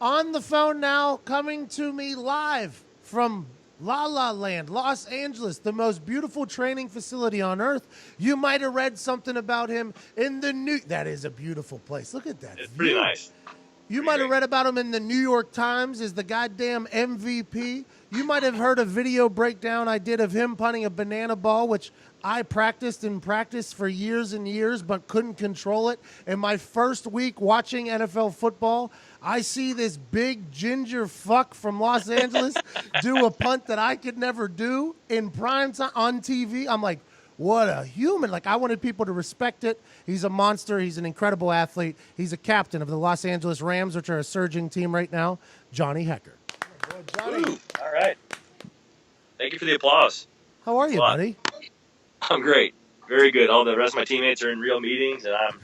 On the phone now, coming to me live from La La Land, Los Angeles, the most beautiful training facility on earth. You might have read something about him in the new. That is a beautiful place. Look at that. It's view. pretty nice. You might have read about him in the New York Times as the goddamn MVP. You might have heard a video breakdown I did of him punting a banana ball, which I practiced for years and years, but couldn't control it. In my first week watching NFL football, I see this big ginger fuck from Los Angeles do a punt that I could never do in prime time on TV. I'm like, what a human. Like, I wanted people to respect it. He's a monster. He's an incredible athlete. He's a captain of the Los Angeles Rams, which are a surging team right now, Johnny Hekker. Oh, Johnny. Ooh, all right. Thank you for the applause. How are you, buddy? I'm great. Very good. All the rest of my teammates are in real meetings, and I'm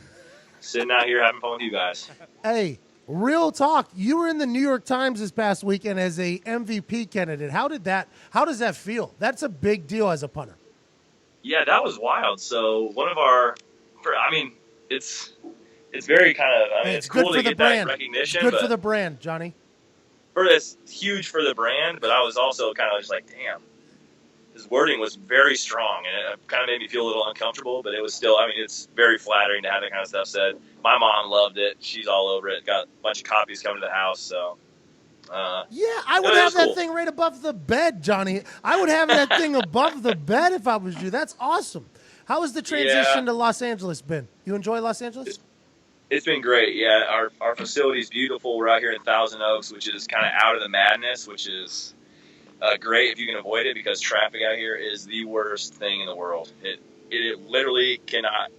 sitting out here having fun with you guys. Hey, real talk. You were in the New York Times this past weekend as a MVP candidate. How does that feel? That's a big deal as a punter. Yeah, that was wild. So one of our, it's very kind of, it's cool to get that recognition. It's good for the brand, Johnny. It's huge for the brand, but I was also kind of just like, damn, his wording was very strong, and it kind of made me feel a little uncomfortable, but it was still, it's very flattering to have that kind of stuff said. My mom loved it. She's all over it. Got a bunch of copies coming to the house, so. I would have that thing right above the bed, Johnny. I would have that thing above the bed if I was you. That's awesome. How has the transition to Los Angeles been? You enjoy Los Angeles? It's been great. Yeah, our facility's beautiful. We're out here in Thousand Oaks, which is kind of out of the madness, which is great if you can avoid it, because traffic out here is the worst thing in the world. It literally cannot.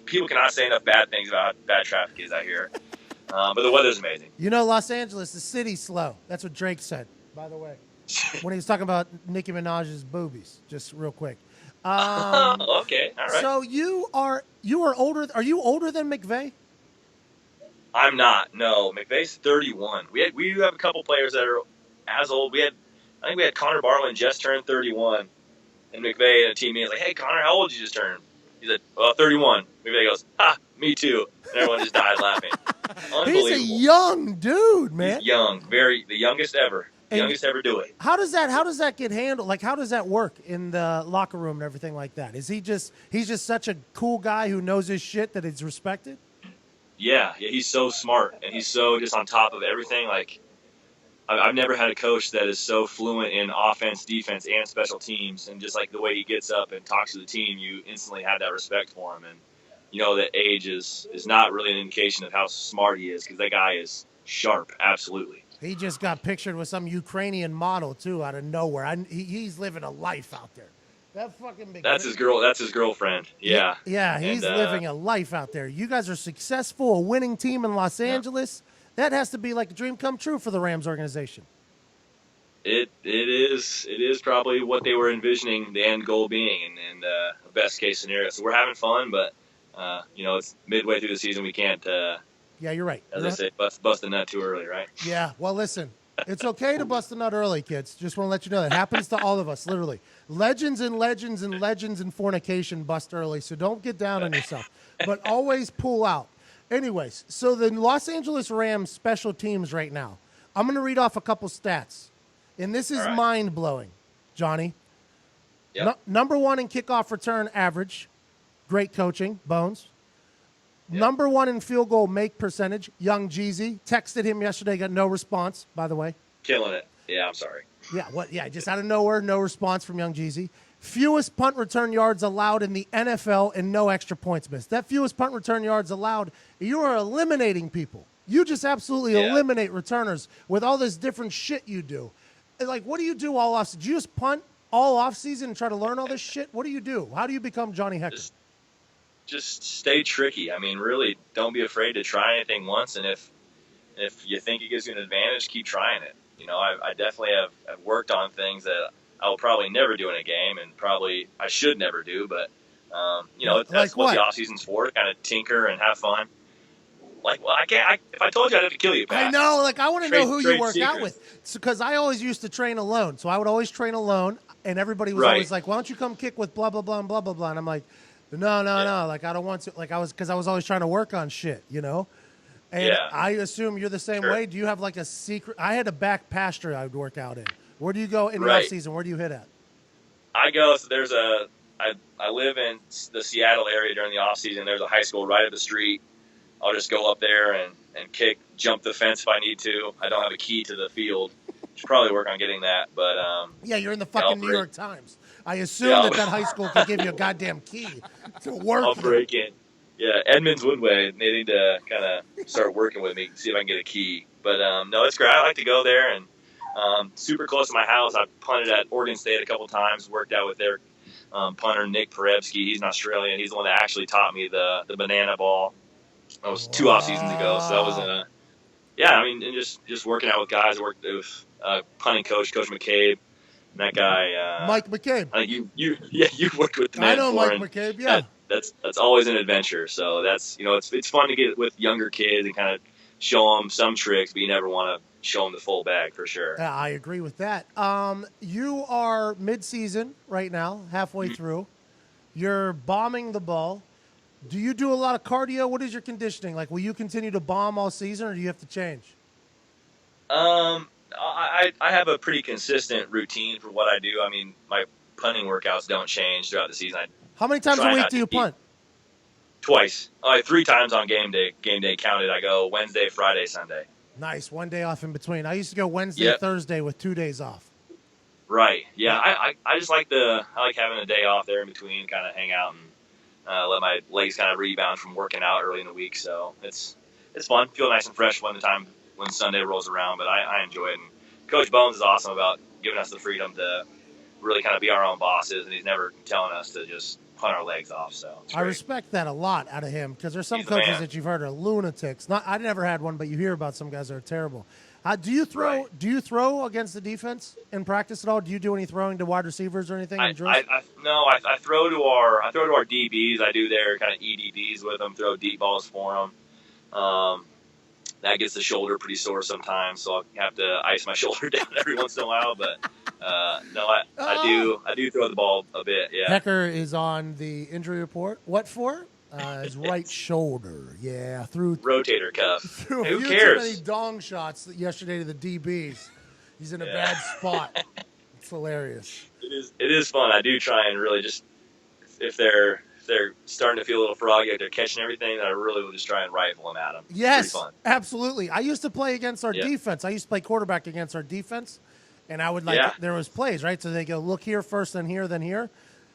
People cannot say enough bad things about how bad traffic is out here. But the weather's amazing. You know, Los Angeles, the city's slow. That's what Drake said, by the way, when he was talking about Nicki Minaj's boobies. Just real quick. Okay, all right. So you are older. Are you older than McVay? I'm not. No, McVay's 31. We do have a couple players that are as old. I think we had Connor Barwin just turned 31, and McVay and a team was like, "Hey, Connor, how old did you just turn?" He said, 31. McVay goes, "Ha, me too." And everyone just died laughing. Unbelievable. He's a young dude, man. He's young, the youngest ever. Youngest ever do it. How does that get handled? Like, how does that work in the locker room and everything like that? Is he's just such a cool guy who knows his shit that he's respected? Yeah, he's so smart, and he's so just on top of everything. Like, I've never had a coach that is so fluent in offense, defense, and special teams, and just like the way he gets up and talks to the team, you instantly have that respect for him. And you know that age is not really an indication of how smart he is, because that guy is sharp, absolutely. He just got pictured with some Ukrainian model too out of nowhere. He's living a life out there. That fucking big. That's his girl. That's his girlfriend. Yeah. Yeah, he's living a life out there. You guys are successful, a winning team in Los Angeles. That has to be like a dream come true for the Rams organization. It is probably what they were envisioning the end goal being, and a best case scenario. So we're having fun, but it's midway through the season. We can't. Yeah, you're right. As I say, bust the nut too early, right? Yeah. Well, listen, it's okay to bust the nut early, kids. Just want to let you know that happens to all of us, literally. Legends in fornication bust early, so don't get down on yourself, but always pull out. Anyways, so the Los Angeles Rams special teams right now, I'm going to read off a couple stats, and this is mind-blowing, Johnny. Yep. Number one in kickoff return average, great coaching, Bones. Yep. Number one in field goal make percentage, Young Jeezy. Texted him yesterday, got no response, by the way. Killing it. Yeah, I'm sorry. Yeah, just out of nowhere, no response from Young Jeezy. Fewest punt return yards allowed in the NFL and no extra points missed. That fewest punt return yards allowed, you are eliminating people. You just absolutely eliminate returners with all this different shit you do. Like, what do you do all offseason? Do you just punt all offseason and try to learn all this shit? What do you do? How do you become Johnny Hekker? Just stay tricky. Really, don't be afraid to try anything once, and if you think it gives you an advantage, keep trying it. I definitely have worked on things that I'll probably never do in a game, and probably I should never do, but that's like what the off season's for, to kind of tinker and have fun. Like, well, I can't. If I told you, I'd have to kill you, Pat. I know. Like, I want to know who you work out with, because I always used to train alone. So I would always train alone, and everybody was always like, "Why don't you come kick with blah blah blah and blah blah blah?" And I'm like, "No. Like, I don't want to." Like, because I was always trying to work on shit, And Yeah. I assume you're the same Sure. way. Do you have like a secret? I had a back pasture I would work out in. Where do you go in the Right. off season? Where do you hit at? So I live in the Seattle area during the off season. There's a high school right up the street. I'll just go up there and jump the fence if I need to. I don't have a key to the field. Should probably work on getting that, but Yeah, you're in the fucking New York Times. I assume Yeah, that high school can give you a goddamn key to work. I'll break in. Yeah, Edmonds Woodway. They need to kind of start working with me, see if I can get a key. But no, it's great. I like to go there, and super close to my house. I punted at Oregon State a couple times. Worked out with their punter Nick Perebski. He's an Australian. He's the one that actually taught me the banana ball. That was 2 off seasons ago. So that was and just working out with guys. I worked with punting coach McCabe. And that guy, Mike McCabe. I think you've worked with the man I know before, Mike McCabe. Yeah, that's always an adventure. So that's it's fun to get with younger kids and kind of show them some tricks, but you never want to show them the full bag for sure. Yeah, I agree with that. You are mid-season right now, halfway through. You're bombing the ball. Do you do a lot of cardio? What is your conditioning like? Will you continue to bomb all season, or do you have to change? I have a pretty consistent routine for what I do. I mean, my punting workouts don't change throughout the season. How many times a week do you punt? Twice. 3 times on game day. Game day counted. I go Wednesday, Friday, Sunday. Nice. 1 day off in between. I used to go Wednesday, Thursday with 2 days off. Right. Yeah. I just like having a day off there in between, kind of hang out and let my legs kind of rebound from working out early in the week. So it's fun. Feel nice and fresh when Sunday rolls around, but I enjoy it. And Coach Bones is awesome about giving us the freedom to really kind of be our own bosses, and he's never telling us to just punt our legs off. So I respect that a lot out of him, because there's some coaches that you've heard are lunatics. I never had one, but you hear about some guys that are terrible. Do you throw? Right. Do you throw against the defense in practice at all? Do you do any throwing to wide receivers or anything? I throw to our DBs. I do their kind of EDBs with them, throw deep balls for them. That gets the shoulder pretty sore sometimes, so I'll have to ice my shoulder down every once in a while. But I do throw the ball a bit. Yeah. Hekker is on the injury report. What for? His right shoulder. Yeah, through rotator cuff. Through Who too cares? many dong shots yesterday to the DBs. He's in a bad spot. It's hilarious. It is fun. I do try and really just if they're starting to feel a little froggy, if they're catching everything, then I really will just try and rifle them at them. Yes, absolutely. I used to play against our defense. I used to play quarterback against our defense, and I would there was plays, right? So they go, look here first, then here, then here.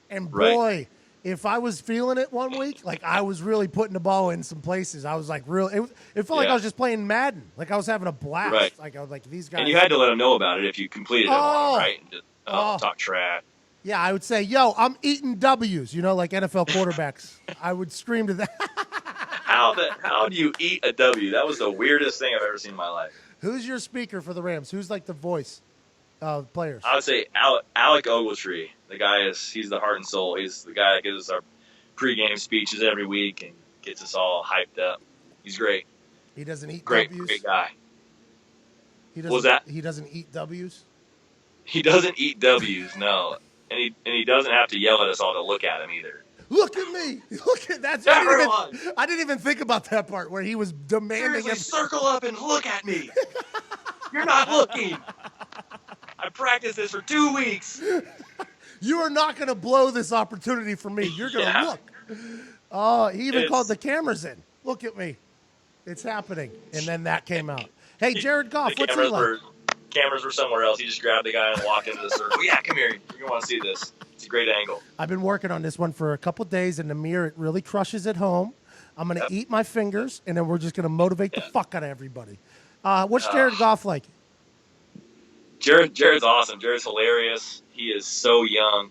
And boy, if I was feeling it one week, I was really putting the ball in some places. I was it felt like I was just playing Madden. Like I was having a blast. Right. Like I was like, these guys. And you had to let them know about it if you completed it wrong, right? And just talk trash. Yeah, I would say, yo, I'm eating W's, like NFL quarterbacks. I would scream to that. How do you eat a W? That was the weirdest thing I've ever seen in my life. Who's your speaker for the Rams? Who's the voice of players? I would say Alec Ogletree. The guy he's the heart and soul. He's the guy that gives us our pregame speeches every week and gets us all hyped up. He's great. He doesn't eat W's? Great guy. What was that? He doesn't eat W's? He doesn't eat W's, no. And he doesn't have to yell at us all to look at him either. Look at me! Look at that! I didn't even think about that part where he was demanding. Seriously, circle up and look at me. You're not looking. I practiced this for 2 weeks. You are not going to blow this opportunity for me. You're going to look. Oh, he even called the cameras in. Look at me. It's happening. And then that came out. Hey, Jared Goff, what's he like? Cameras were somewhere else. He just grabbed the guy and walked into the circle. Yeah, come here. You're going to want to see this. It's a great angle. I've been working on this one for a couple days, and the mirror, it really crushes at home. I'm going to eat my fingers, and then we're just going to motivate the fuck out of everybody. What's Jared Goff like? Jared's awesome. Jared's hilarious. He is so young.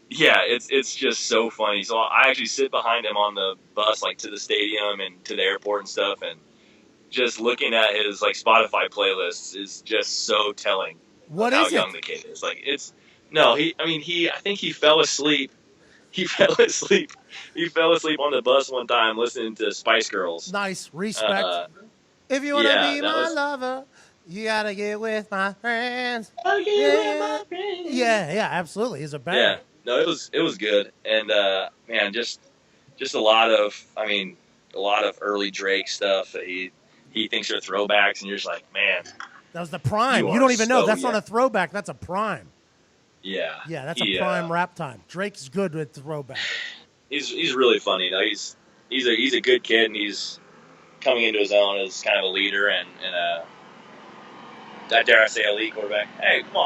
It's just so funny. So I actually sit behind him on the bus, to the stadium and to the airport and stuff, and just looking at his Spotify playlists is just so telling. What how is young it? the kid is. I think he fell asleep. He fell asleep on the bus one time listening to Spice Girls. Nice. Respect. If you want to be my lover, you got to get with my friends. Yeah, absolutely. He's a banger. Yeah. No, it was good. And, man, just a lot of, a lot of early Drake stuff that he thinks are throwbacks, and you're just like, man, that was the prime. You are don't even know. so That's not young. a throwback. That's a prime. Yeah. Yeah, that's a prime rap time. Drake's good with throwback. He's really funny. Though. He's a good kid, and he's coming into his own as kind of a leader and dare I say, elite quarterback. Hey, come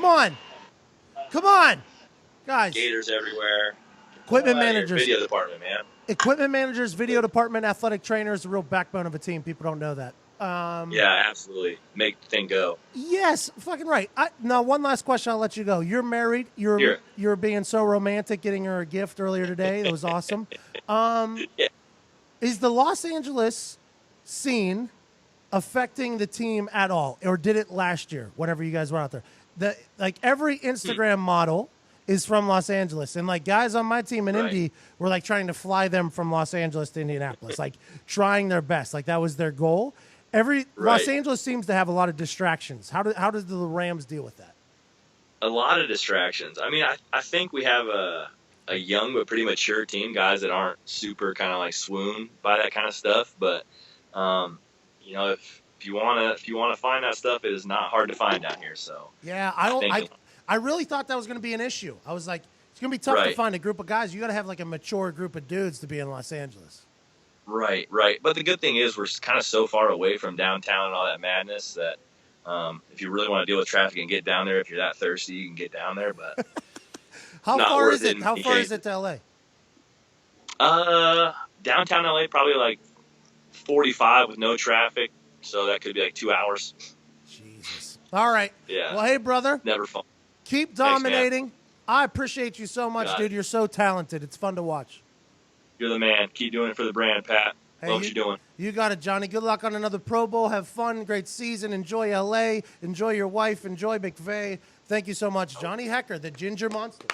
on. Come on, guys. Gators everywhere. Equipment managers. Video department, man. Equipment managers, video department, athletic trainers, the real backbone of a team. People don't know that. Yeah, absolutely. Make the thing go. Yes, fucking right. Now, one last question. I'll let you go. You're married. You're being so romantic, getting her a gift earlier today. That was awesome. Yeah. Is the Los Angeles scene affecting the team at all, or did it last year? Whenever you guys were out there, every Instagram model is from Los Angeles, and like guys on my team in Indy were like trying to fly them from Los Angeles to Indianapolis, like trying their best, like that was their goal. Los Angeles seems to have a lot of distractions. How does the Rams deal with that? A lot of distractions. I mean, I think we have a young but pretty mature team, guys that aren't super kind of like swooned by that kind of stuff. But you know, if you want to find that stuff, it is not hard to find down here. So yeah, I really thought that was going to be an issue. I was like, it's going to be tough to find a group of guys. You got to have like a mature group of dudes to be in Los Angeles. Right. But the good thing is we're kind of so far away from downtown and all that madness that if you really want to deal with traffic and get down there, if you're that thirsty, you can get down there. But how far is it? How far is it to LA? Downtown LA, probably like 45 with no traffic. So that could be like 2 hours. Jesus. All right. Yeah. Well, hey, brother. Never fun. Keep dominating. Thanks, I appreciate you so much, dude. You're so talented. It's fun to watch. You're the man. Keep doing it for the brand, Pat. Hey, Love what you're doing. You got it, Johnny. Good luck on another Pro Bowl. Have fun. Great season. Enjoy LA. Enjoy your wife. Enjoy McVay. Thank you so much, Johnny Hekker, the Ginger Monster.